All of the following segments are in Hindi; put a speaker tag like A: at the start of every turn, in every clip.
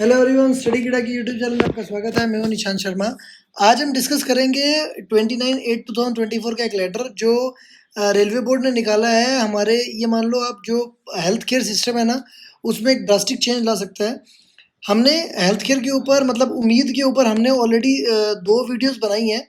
A: हेलो एवरीवन, स्टडी किडा की यूट्यूब चैनल में आपका स्वागत है। मैं हूं निशांत शर्मा। आज हम डिस्कस करेंगे 29/8/2024 का एक लेटर जो रेलवे बोर्ड ने निकाला है। हमारे ये मान लो आप जो हेल्थ केयर सिस्टम है ना, उसमें एक ड्रास्टिक चेंज ला सकता है। हमने हेल्थ केयर के ऊपर मतलब उम्मीद के ऊपर हमने ऑलरेडी 2 वीडियोस बनाई हैं।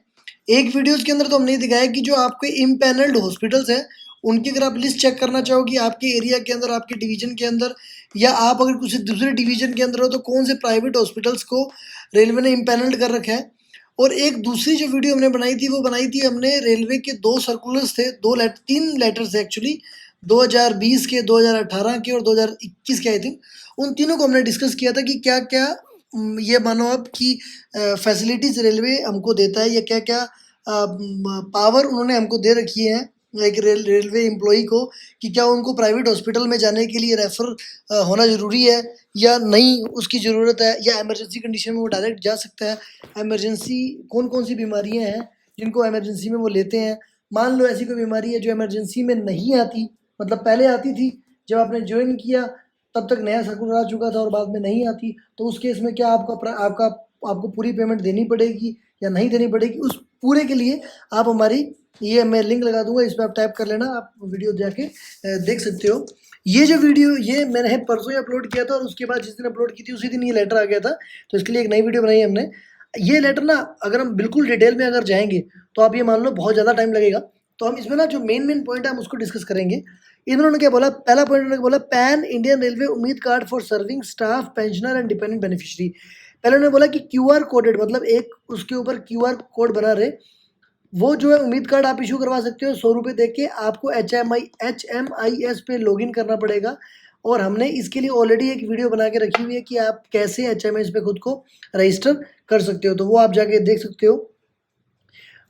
A: एक वीडियोस के अंदर तो हमने दिखाया कि जो आपके इम्पैनल्ड हॉस्पिटल्स हैं, उनकी अगर आप लिस्ट चेक करना चाहो कि आपके एरिया के अंदर, आपके डिवीज़न के अंदर या आप अगर किसी दूसरे डिवीज़न के अंदर हो तो कौन से प्राइवेट हॉस्पिटल्स को रेलवे ने इम्पैनल्ड कर रखा है। और एक दूसरी जो वीडियो हमने बनाई थी, वो बनाई थी हमने रेलवे के 2 सर्कुलर्स थे, 3 लेटर्स थे एक्चुअली, 2020 के, 2018 के और 2021 के आई थिंक। उन तीनों को हमने डिस्कस किया था कि क्या-क्या ये मानो अब कि फैसिलिटीज़ रेलवे हमको देता है या क्या-क्या पावर उन्होंने हमको दे रखी है एक रेलवे एम्प्लॉई को कि क्या उनको प्राइवेट हॉस्पिटल में जाने के लिए रेफ़र होना ज़रूरी है या नहीं उसकी ज़रूरत है, या इमरजेंसी कंडीशन में वो डायरेक्ट जा सकता है। इमरजेंसी कौन-कौन सी बीमारियाँ हैं जिनको इमरजेंसी में वो लेते हैं। मान लो ऐसी कोई बीमारी है जो इमरजेंसी में नहीं आती, मतलब पहले आती थी, जब आपने जॉइन किया तब तक नया सर्कुलर आ चुका था और बाद में नहीं आती, तो उस केस में क्या आपको पूरी पेमेंट देनी पड़ेगी या नहीं देनी पड़ेगी? उस पूरे के लिए आप हमारी, ये मैं लिंक लगा दूँगा, इस पे आप टाइप कर लेना, आप वीडियो जाके देख सकते हो। ये जो वीडियो ये मैंने परसों ही अपलोड किया था और उसके बाद जिस दिन अपलोड की थी उसी दिन ये लेटर आ गया था, तो इसके लिए एक नई वीडियो बनाई हमने। ये लेटर ना अगर हम बिल्कुल डिटेल में अगर जाएँगे तो आप ये मान लो बहुत ज़्यादा टाइम लगेगा। तो हम इसमें ना जो मेन पॉइंट है हम उसको डिस्कस करेंगे। इन्होंने क्या बोला, पहला पॉइंट उन्होंने बोला पैन इंडियन रेलवे उम्मीद card for serving staff, pensioner and dependent beneficiary. पहले उन्होंने बोला कि क्यूआर कोडेड, मतलब एक उसके ऊपर क्यूआर कोड बना रहे, वो जो है उम्मीद कार्ड आप इशू करवा सकते हो 100 रुपये दे के। आपको HMIS पे लॉगिन करना पड़ेगा और हमने इसके लिए ऑलरेडी एक वीडियो बना के रखी हुई है कि आप कैसे HMIS पे खुद को रजिस्टर कर सकते हो, तो वो आप जाके देख सकते हो।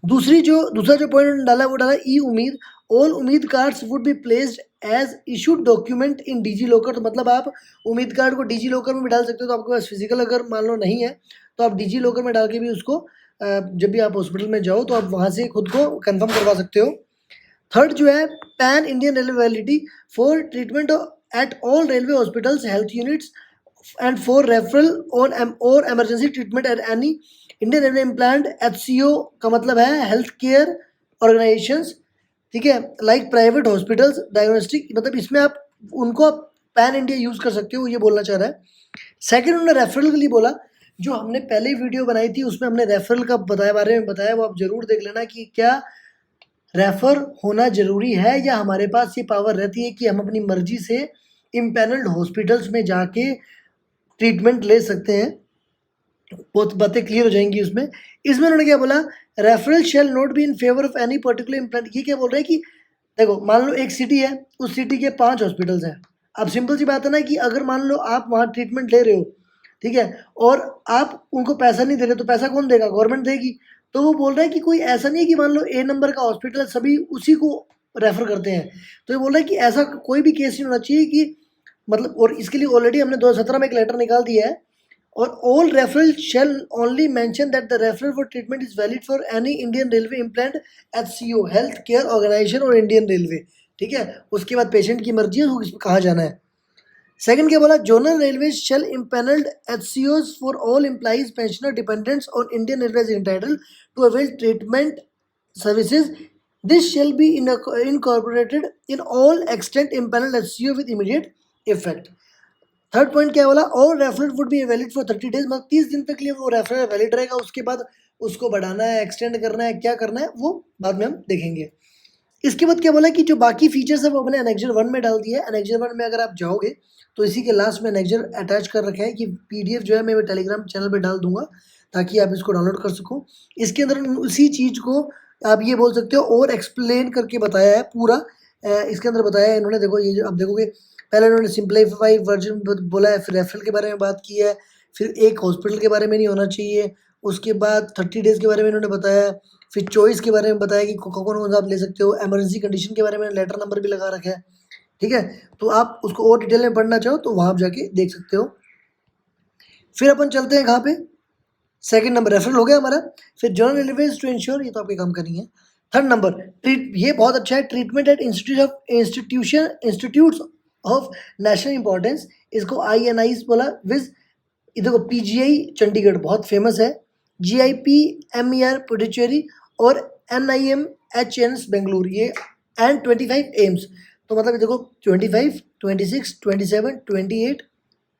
A: दूसरा जो पॉइंट उन्होंने डाला वो डाला ई UMID, all UMID cards would be placed as issued document in DigiLocker. तो मतलब आप उम्मीद कार्ड को डिजी लॉकर में भी डाल सकते हो, तो आपके पास फिजिकल अगर मान लो नहीं है तो आप डिजी लॉकर में डाल के भी उसको जब भी आप हॉस्पिटल में जाओ तो आप वहाँ से खुद को कंफर्म करवा सकते हो। थर्ड जो है pan Indian railway validity for treatment at all railway hospitals, health units and for referral on or emergency treatment at any Indian railway implant. HCO का मतलब है हेल्थ केयर ऑर्गेनाइजेशंस, ठीक है, लाइक प्राइवेट हॉस्पिटल्स, डायग्नोस्टिक, मतलब इसमें आप उनको पैन इंडिया यूज़ कर सकते हो, ये बोलना चाह रहा है। सेकंड उन्होंने रेफरल के लिए बोला, जो हमने पहले वीडियो बनाई थी उसमें हमने रेफरल का बारे में बताया, वो आप ज़रूर देख लेना कि क्या रेफ़र होना ज़रूरी है या हमारे पास ये पावर रहती है कि हम अपनी मर्ज़ी से इम्पैनल्ड हॉस्पिटल्स में जाके ट्रीटमेंट ले सकते हैं। बहुत बातें क्लियर हो जाएँगी उसमें। इसमें उन्होंने क्या बोला, referral shall not be in favour of any particular implant. ये क्या बोल रहे हैं कि देखो मान लो एक सिटी है, उस सिटी के 5 हॉस्पिटल्स हैं। अब सिंपल सी बात है ना कि अगर मान लो आप वहाँ ट्रीटमेंट ले रहे हो, ठीक है, और आप उनको पैसा नहीं दे रहे, तो पैसा कौन देगा? गवर्नमेंट देगी। तो वो बोल रहे हैं कि कोई ऐसा नहीं है कि मान लो ए नंबर का हॉस्पिटल है, सभी उसी को रेफ़र करते हैं। तो ये बोल रहे हैं कि ऐसा कोई भी केस नहीं होना चाहिए कि मतलब, और इसके लिए ऑलरेडी हमने 2017 में एक लेटर निकाल दिया है। और all referral shall only mention that the referral for treatment is valid for any Indian Railway implant, HCO, health care organization और Indian Railway, ठीक है। उसके बाद पेशेंट की मर्जी है वो कहाँ जाना है। सेकंड क्या बोला, zonal railways shall empanelled HCOs for all employees, pensioner, dependents on Indian railways entitle to avail treatment services. This shall be incorporated in all extent empanelled HCO with immediate effect. Third point क्या बोला, और referral would be valid for 30 days, मतलब 30 दिन तक के लिए वो रेफरल वैलिड रहेगा। उसके बाद उसको बढ़ाना है, एक्सटेंड करना है, क्या करना है वो बाद में हम देखेंगे। इसके बाद क्या बोला कि जो बाकी फीचर्स है वो अपने एनेक्जर 1 में डाल दिया है। एनेक्जर 1 में अगर आप जाओगे तो इसी के लास्ट में एनेक्जर अटैच कर रखा है कि PDF जो है मैं टेलीग्राम चैनल पे डाल दूंगा ताकि आप इसको डाउनलोड कर सको। इसके अंदर उसी चीज़ को आप ये बोल सकते हो और एक्सप्लेन करके बताया है पूरा। इसके अंदर बताया है इन्होंने, देखो ये जो आप देखोगे, पहले उन्होंने सिंप्लीफाई वर्जन बोला है, फिर रेफरल के बारे में बात की है, फिर एक हॉस्पिटल के बारे में नहीं होना चाहिए, उसके बाद 30 डेज़ के बारे में इन्होंने बताया, फिर चॉइस के बारे में बताया कि कौन-कौन सा आप ले सकते हो, इमरजेंसी कंडीशन के बारे में लेटर नंबर भी लगा रखा है, ठीक है। तो आप उसको और डिटेल में पढ़ना चाहो तो वहाँ आप जाके देख सकते हो। फिर अपन चलते हैं कहाँ पे, सेकंड नंबर रेफरल हो गया हमारा। फिर जनरल रेलवेज टू इंश्योर, ये तो आपके काम करनी है। थर्ड नंबर ये बहुत अच्छा है, treatment at institutes of national importance, इसको INIs बोला, विद ये देखो पीजीआई चंडीगढ़ बहुत फेमस है, जीआईपी एमईआर पुडुचेरी और एनआईएमएचएन्स बेंगलुरु ये एंड 25 एम्स। तो मतलब ये देखो 25, 26, 27, 28,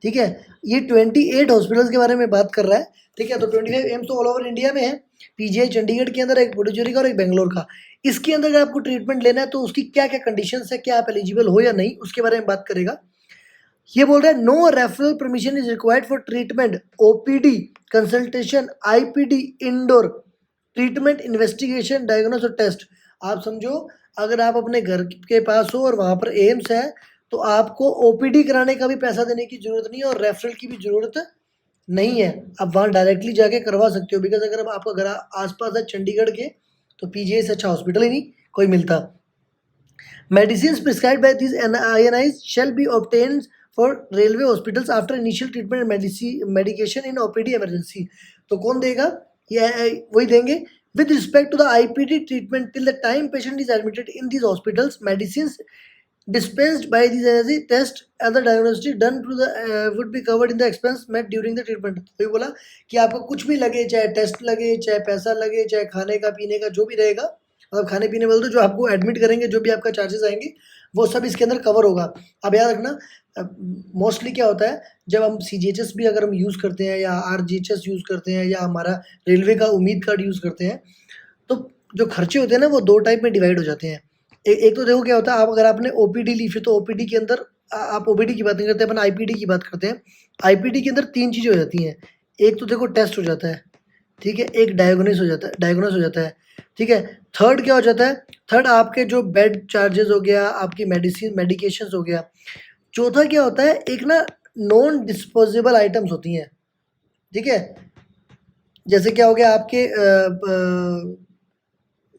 A: ठीक है, ये 28 हॉस्पिटल्स के बारे में बात कर रहा है, ठीक है। तो 25 एम्स तो ऑल ओवर इंडिया में है, पीजीआई चंडीगढ़ के अंदर, एक पुडुचेरी का और एक बेंगलोर का। इसके अंदर अगर आपको ट्रीटमेंट लेना है तो उसकी क्या क्या कंडीशंस है, क्या आप एलिजिबल हो या नहीं, उसके बारे में बात करेगा। ये बोल रहा है no referral permission is required for treatment, OPD, consultation, IPD, indoor treatment, investigation, diagnose और टेस्ट। आप समझो अगर आप अपने घर के पास हो और वहाँ पर एम्स है तो आपको ओपीडी कराने का भी पैसा देने की जरूरत नहीं है और रेफरल की भी जरूरत नहीं है, आप वहाँ डायरेक्टली जाके करवा सकते हो। बिकॉज अगर आपका घर आसपास है चंडीगढ़ के तो पीजीआई से अच्छा हॉस्पिटल ही नहीं कोई मिलता। Medicines prescribed by these INIs shall be obtained for railway hospitals after initial treatment and medication in OPD emergency. तो कौन देगा, ये वही देंगे। With respect to the IPD treatment till the time patient is admitted in these hospitals, medicines dispensed by these energy test and the diagnostic done through the would be covered in the expense met during the treatment। तो ये बोला कि आपको कुछ भी लगे, चाहे टेस्ट लगे, चाहे पैसा लगे, चाहे खाने का पीने का जो भी रहेगा, मतलब खाने पीने वाले तो जो आपको एडमिट करेंगे, जो भी आपका चार्जेस आएंगे वो सब इसके अंदर कवर होगा। अब याद रखना मोस्टली क्या होता है, जब हम सीजीएचएस भी अगर हम यूज़ करते हैं या आरजीएचएस यूज़ करते हैं या हमारा रेलवे का उम्मीद कार्ड यूज़ करते हैं, तो जो खर्चे होते हैं ना वो दो टाइप में डिवाइड हो जाते हैं। एक तो देखो क्या होता है, आप अगर आपने ओपीडी ली फिर तो ओपीडी के अंदर आप ओपीडी की बात नहीं करते, अपन आईपीडी की बात करते हैं। आईपीडी के अंदर 3 चीज़ें हो जाती हैं, एक तो देखो टेस्ट हो जाता है, ठीक है, एक डायग्नोस हो जाता है, ठीक है। थर्ड क्या हो जाता है, थर्ड आपके जो बेड चार्जेस हो गया, आपकी मेडिकेशंस हो गया। चौथा क्या होता है, एक ना नॉन डिस्पोजेबल आइटम्स होती हैं, ठीक है, जैसे क्या हो गया आपके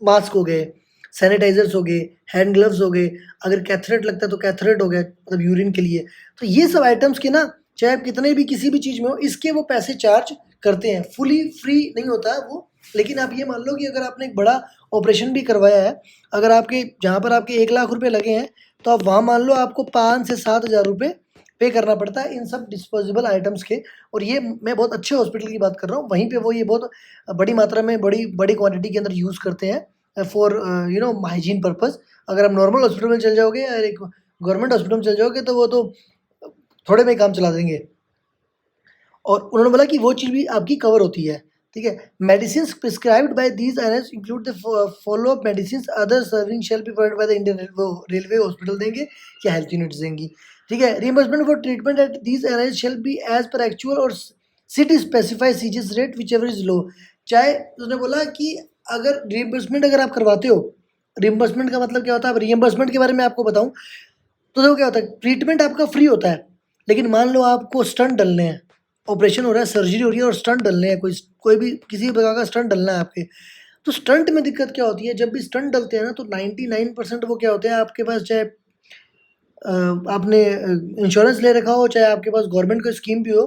A: मास्क हो गए, सैनिटाइजर्स हो गए, हैंड ग्लव्स हो गए, अगर कैथरेट लगता है तो कैथरेट हो गया मतलब यूरिन के लिए। तो ये सब आइटम्स के ना चाहे आप कितने भी किसी भी चीज़ में हो, इसके वो पैसे चार्ज करते हैं, फुली फ्री नहीं होता है वो। लेकिन आप ये मान लो कि अगर आपने एक बड़ा ऑपरेशन भी करवाया है, अगर आपके जहाँ पर आपके 1 लाख रुपए लगे हैं तो आप वहाँ मान लो आपको 5 से 7 हज़ार रुपये पे करना पड़ता है इन सब डिस्पोजेबल आइटम्स के। और ये मैं बहुत अच्छे हॉस्पिटल की बात कर रहा हूँ, वहीं पे वो ये बहुत बड़ी मात्रा में बड़ी बड़ी क्वांटिटी के अंदर यूज़ करते हैं फॉर हाइजीन पर्पज़। अगर आप नॉर्मल हॉस्पिटल में चल जाओगे या एक गवर्नमेंट हॉस्पिटल में चल जाओगे तो वो तो थोड़े में ही काम चला देंगे। और उन्होंने बोला कि वो चीज़ भी आपकी कवर होती है, ठीक है। Medicine prescribed by these INS include the follow up medicine other serving shall be provided by the Indian railway hospital देंगे या हेल्थ यूनिट्स देंगी, ठीक है। Reimbursement for treatment at these INS shall be as per actual or city specified CGHS rate whichever is low. चाहे उसने बोला कि अगर रिइंबर्समेंट अगर आप करवाते हो, रिइंबर्समेंट का मतलब क्या होता है, अब रिइंबर्समेंट के बारे में आपको बताऊं तो देखो क्या होता है, ट्रीटमेंट आपका फ्री होता है, लेकिन मान लो आपको स्टंट डलने हैं, ऑपरेशन हो रहा है, सर्जरी हो रही है और स्टंट डलने हैं, कोई भी किसी भी प्रकार का स्टंट डलना है आपके, तो स्टंट में दिक्कत क्या होती है, जब भी स्टंट डलते हैं ना तो 99% वो क्या होते हैं आपके पास, चाहे आपने इंश्योरेंस ले रखा हो, चाहे आपके पास गवर्नमेंट कोई स्कीम भी हो,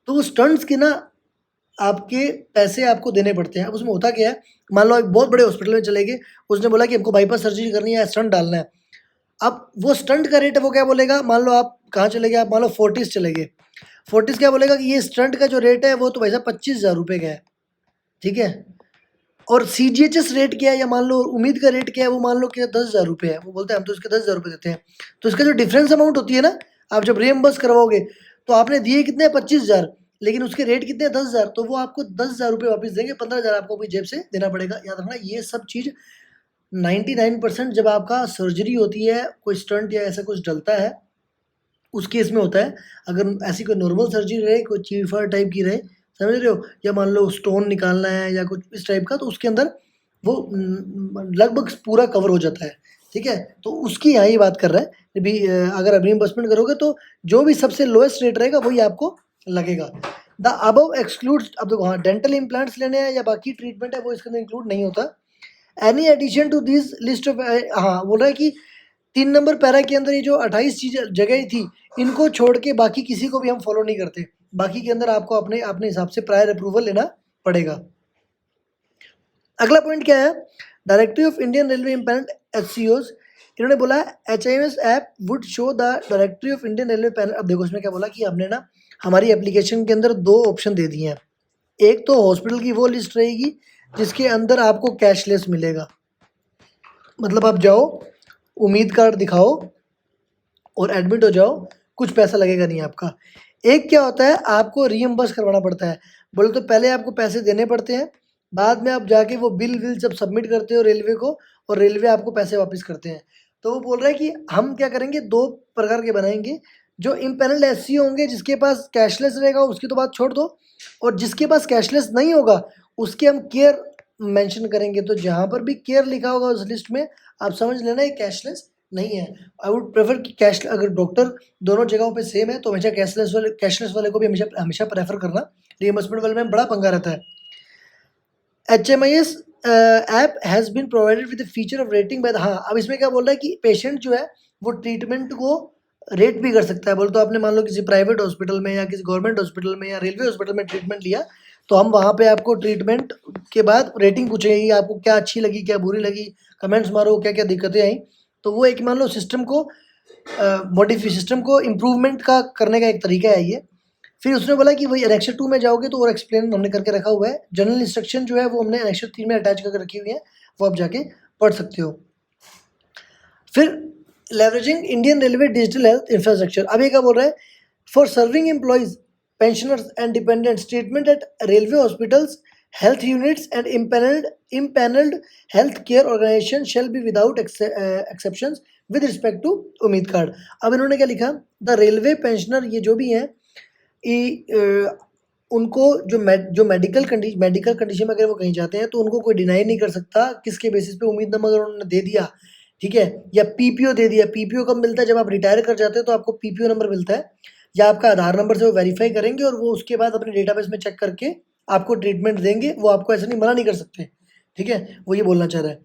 A: तो वो स्टंट्स के ना आपके पैसे आपको देने पड़ते हैं। अब उसमें होता क्या है, मान लो एक बहुत बड़े हॉस्पिटल में चले गए, उसने बोला कि हमको बाईपास सर्जरी करनी है, स्टंट डालना है। अब वो स्टंट का रेट है वो क्या बोलेगा, मान लो आप कहाँ चले गए, आप मान लो फोर्टिस चले गए, फोर्टिस क्या बोलेगा कि ये स्टंट का जो रेट है वो तो भाई साहब 25,000 रुपये का है, ठीक है। और सीजीएचएस रेट क्या है या मान लो उम्मीद का रेट क्या है, वो मान लो कि 10,000 रुपये है, वो बोलते हैं हम तो इसके 10,000 रुपये देते हैं। तो इसका जो डिफरेंस अमाउंट होती है ना, आप जब रिएम्बर्स करवाओगे तो आपने दिए कितने 25,000, लेकिन उसके रेट कितने हैं 10,000, तो वो आपको 10,000 रुपये वापस देंगे, 15,000 आपको अपनी जेब से देना पड़ेगा। याद रखना ये सब चीज़ 99% जब आपका सर्जरी होती है, कोई स्टंट या ऐसा कुछ डलता है उस केस में होता है। अगर ऐसी कोई नॉर्मल सर्जरी रहे, कोई चीफर टाइप की रहे, समझ रहे हो, या मान लो स्टोन निकालना है या कुछ इस टाइप का, तो उसके अंदर वो लगभग पूरा कवर हो जाता है, ठीक है। तो उसकी यहाँ ये बात कर रहा है भी अगर आप रिइंबर्समेंट करोगे तो जो भी सबसे लोएस्ट रेट रहेगा वही आपको लगेगा। द अबव एक्सक्लूड्स, अब देखो हाँ डेंटल इम्प्लांट्स लेने हैं या बाकी ट्रीटमेंट है वो इसके अंदर इंक्लूड नहीं होता। Any addition to this list of, हाँ बोल रहा है कि 3 नंबर पैरा के अंदर ये जो 28 चीज़ जगह थी, इनको छोड़ के बाकी किसी को भी हम फॉलो नहीं करते, बाकी के अंदर आपको अपने अपने हिसाब से प्रायर अप्रूवल लेना पड़ेगा। अगला पॉइंट क्या है, directory of Indian railway implant HCOs, इन्होंने बोला HIMS app would show the directory of Indian railway panel. अब देखो इसमें क्या बोला कि हमने ना हमारी एप्लीकेशन के अंदर 2 ऑप्शन दे दिए हैं। एक तो हॉस्पिटल की वो लिस्ट रहेगी जिसके अंदर आपको कैशलेस मिलेगा, मतलब आप जाओ, उम्मीद कार्ड दिखाओ और एडमिट हो जाओ, कुछ पैसा लगेगा नहीं आपका। एक क्या होता है, आपको रीइम्बर्स करवाना पड़ता है। बोले तो पहले आपको पैसे देने पड़ते हैं, बाद में आप जाके वो बिल विल जब सबमिट करते हो रेलवे को, और रेलवे आपको पैसे वापस करते हैं। तो वो बोल रहा है कि हम क्या करेंगे, 2 प्रकार के बनाएँगे। जो इम्पैनल्ड एससी होंगे जिसके पास कैशलेस रहेगा उसकी तो बात छोड़ दो, और जिसके पास कैशलेस नहीं होगा उसके हम केयर मेंशन करेंगे। तो जहाँ पर भी केयर लिखा होगा उस लिस्ट में, आप समझ लेना ये कैशलेस नहीं है। आई वुड प्रेफर कि कैश, अगर डॉक्टर दोनों जगहों पे सेम है तो हमेशा कैशलेस वाले को भी हमेशा हमेशा प्रेफर करना। रिइंबर्समेंट वाले में बड़ा पंगा रहता है। HMIS app has been provided with the feature of rating by the, हाँ, अब इसमें क्या बोल रहा है कि पेशेंट जो है वो ट्रीटमेंट को रेट भी कर सकता है। बोले तो आपने मान लो किसी प्राइवेट हॉस्पिटल में या किसी गवर्नमेंट हॉस्पिटल में या रेलवे हॉस्पिटल में ट्रीटमेंट लिया, तो हम वहाँ पे आपको ट्रीटमेंट के बाद रेटिंग पूछेगी, आपको क्या अच्छी लगी, क्या बुरी लगी, कमेंट्स मारो, क्या-क्या दिक्कतें आई। तो वो एक मान लो सिस्टम को सिस्टम को इम्प्रूवमेंट का करने का एक तरीका है ये। फिर उसने बोला कि वही एनेक्सर 2 में जाओगे तो और एक्सप्लेन हमने करके रखा हुआ है। जनरल इंस्ट्रक्शन जो है वो हमने एनेक्सर 3 में अटैच करके रखी हुई है, वो आप जाके पढ़ सकते हो। फिर leveraging Indian railway digital health infrastructure, अब ये क्या बोल रहा है, for serving employees, pensioners and dependents, treatment at railway hospitals, health units and empanelled health care organisation shall be without exceptions with respect to UMID card. अब इन्होंने क्या लिखा, द रेलवे पेंशनर, ये जो भी हैं, उनको जो मेडिकल कंडीशन में अगर वो कहीं जाते हैं तो उनको कोई डिनाई नहीं कर सकता। किसके बेसिस पे, उम्मीद नंबर अगर उन्होंने दे दिया, ठीक है, या पीपीओ दे दिया। पीपीओ कब मिलता है, जब आप रिटायर कर जाते हो तो आपको पीपीओ नंबर मिलता है, या आपका आधार नंबर से वो वेरीफाई करेंगे और वो उसके बाद अपने डेटाबेस में चेक करके आपको ट्रीटमेंट देंगे। वो आपको ऐसे नहीं, मना नहीं कर सकते, ठीक है, वो ये बोलना चाह रहा है।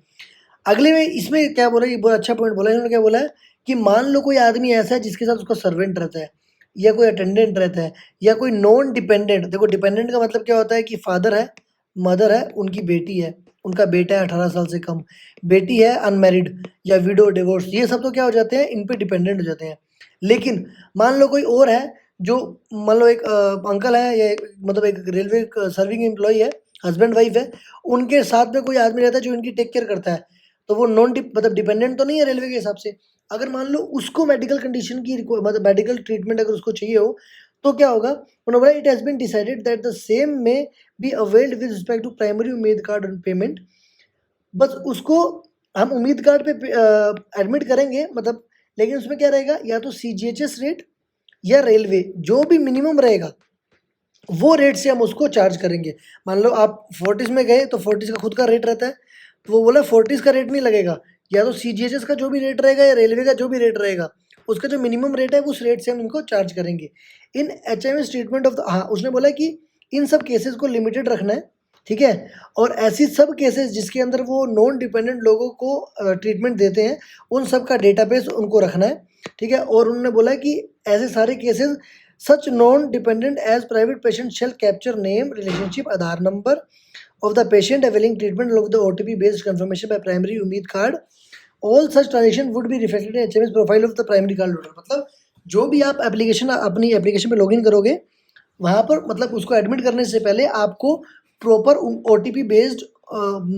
A: अगले में इसमें क्या बोला, ये बहुत अच्छा पॉइंट बोला इन्होंने, क्या बोला है कि मान लो कोई आदमी ऐसा है जिसके साथ उसका सर्वेंट रहता है या कोई अटेंडेंट रहता है या कोई नॉन डिपेंडेंट। देखो डिपेंडेंट का मतलब क्या होता है कि फादर है, मदर है, उनकी बेटी है, उनका बेटा है 18 साल से कम, बेटी है अनमैरिड या विडो डिवोर्स, ये सब तो क्या हो जाते हैं, इन पे डिपेंडेंट हो जाते हैं। लेकिन मान लो कोई और है, जो मान लो एक अंकल है या मतलब एक रेलवे सर्विंग एम्प्लॉय है, हस्बैंड वाइफ है, उनके साथ में कोई आदमी रहता है जो इनकी टेक केयर करता है, तो वो नॉन मतलब डिपेंडेंट तो नहीं है रेलवे के हिसाब से। अगर मान लो उसको मेडिकल कंडीशन की मतलब मेडिकल ट्रीटमेंट अगर उसको चाहिए हो, तो क्या होगा, उन्होंने बोला it has been decided that the same may be availed with respect to primary उम्मीद कार्ड ऑन पेमेंट। बस उसको हम उम्मीद कार्ड पे एडमिट करेंगे, मतलब, लेकिन उसमें क्या रहेगा, या तो सीजीएचएस रेट या रेलवे जो भी मिनिमम रहेगा वो रेट से हम उसको चार्ज करेंगे। मान लो आप फोर्टिस में गए तो फोर्टिस का खुद का रेट रहता है, तो वो बोला फोर्टिस का रेट नहीं लगेगा, या तो सीजीएचएस का जो भी रेट रहेगा या रेलवे का जो भी रेट रहेगा, उसका जो मिनिमम रेट है उस रेट से हम इनको चार्ज करेंगे। इन एचएमएस ट्रीटमेंट ऑफ द, हाँ, उसने बोला कि इन सब केसेस को लिमिटेड रखना है, ठीक है, और ऐसी सब केसेस जिसके अंदर वो नॉन डिपेंडेंट लोगों को ट्रीटमेंट देते हैं, उन सब का डेटाबेस उनको रखना है, ठीक है। और उन्होंने बोला कि ऐसे सारे cases such non-dependent as private patient shall capture name, relationship, Aadhaar number of the patient availing treatment along with the OTP based confirmation by primary उम्मीद card. All such transaction would be reflected in HMS profile of the primary card holder. मतलब जो भी आप अपनी एप्लीकेशन पे लॉगिन करोगे, वहाँ पर मतलब उसको एडमिट करने से पहले आपको प्रॉपर OTP बेस्ड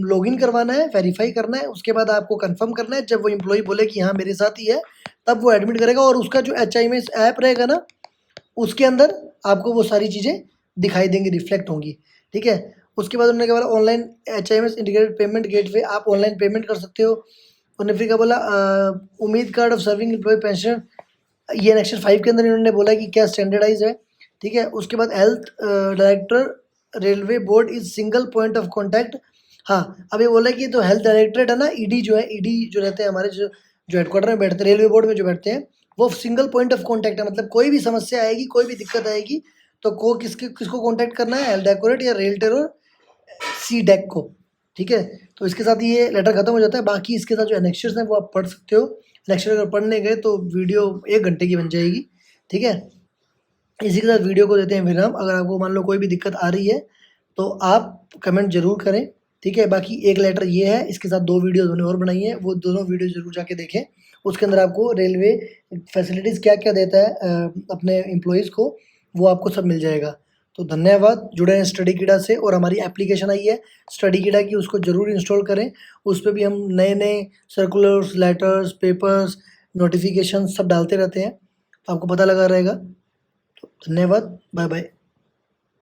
A: लॉगिन करवाना है, वेरीफाई करना है, उसके बाद आपको कंफर्म करना है। जब वो एम्प्लॉय बोले कि हाँ मेरे साथ ही है, तब वो एडमिट करेगा, और उसका जो HIMS ऐप रहेगा ना, उसके अंदर आपको वो सारी चीज़ें दिखाई देंगी, रिफ्लेक्ट होंगी, ठीक है। उसके बाद उन्होंने क्या बोला, online HIMS integrated payment gateway, आप ऑनलाइन पेमेंट कर सकते हो। उन्होंने फिर क्या बोला, UMID card of serving employ pension, ये एनेक्सर 5 के अंदर इन्होंने बोला कि क्या स्टैंडर्डाइज है, ठीक है। उसके बाद health director railway board is single point of contact. हाँ, अब ये बोला कि तो हेल्थ डायरेक्टरेट है ना, ईडी जो है, ईडी जो रहते हैं हमारे जो हेडक्वार्टर में बैठते हैं, रेलवे बोर्ड में जो बैठते हैं, वो सिंगल पॉइंट ऑफ कॉन्टैक्ट है। मतलब कोई भी समस्या आएगी, कोई भी दिक्कत आएगी, तो किसको कॉन्टैक्ट करना है, हेल्थ डायरेक्टरेट या रेलटेल और CDAC को, ठीक है। तो इसके साथ ये लेटर खत्म हो जाता है। बाकी इसके साथ जो एनेक्सर्स हैं वो आप पढ़ सकते हो। एनेक्सर अगर पढ़ने गए तो वीडियो 1 घंटे की बन जाएगी, ठीक है। इसी के साथ वीडियो को देते हैं विराम। अगर आपको मान लो कोई भी दिक्कत आ रही है तो आप कमेंट ज़रूर करें, ठीक है। बाकी एक लेटर ये है, इसके साथ 2 वीडियो मैंने और बनाई हैं, वो दोनों वीडियो ज़रूर जाके देखें। उसके अंदर आपको रेलवे फैसिलिटीज़ क्या क्या देता है अपने एम्प्लॉयज़ को, वो आपको सब मिल जाएगा। तो धन्यवाद, जुड़े हैं स्टडी कीड़ा से। और हमारी एप्लीकेशन आई है स्टडी कीड़ा की, उसको ज़रूर इंस्टॉल करें। उस पे भी हम नए-नए सर्कुलर्स, लेटर्स, पेपर्स, नोटिफ़िकेशन सब डालते रहते हैं, तो आपको पता लगा रहेगा। तो धन्यवाद, बाय-बाय।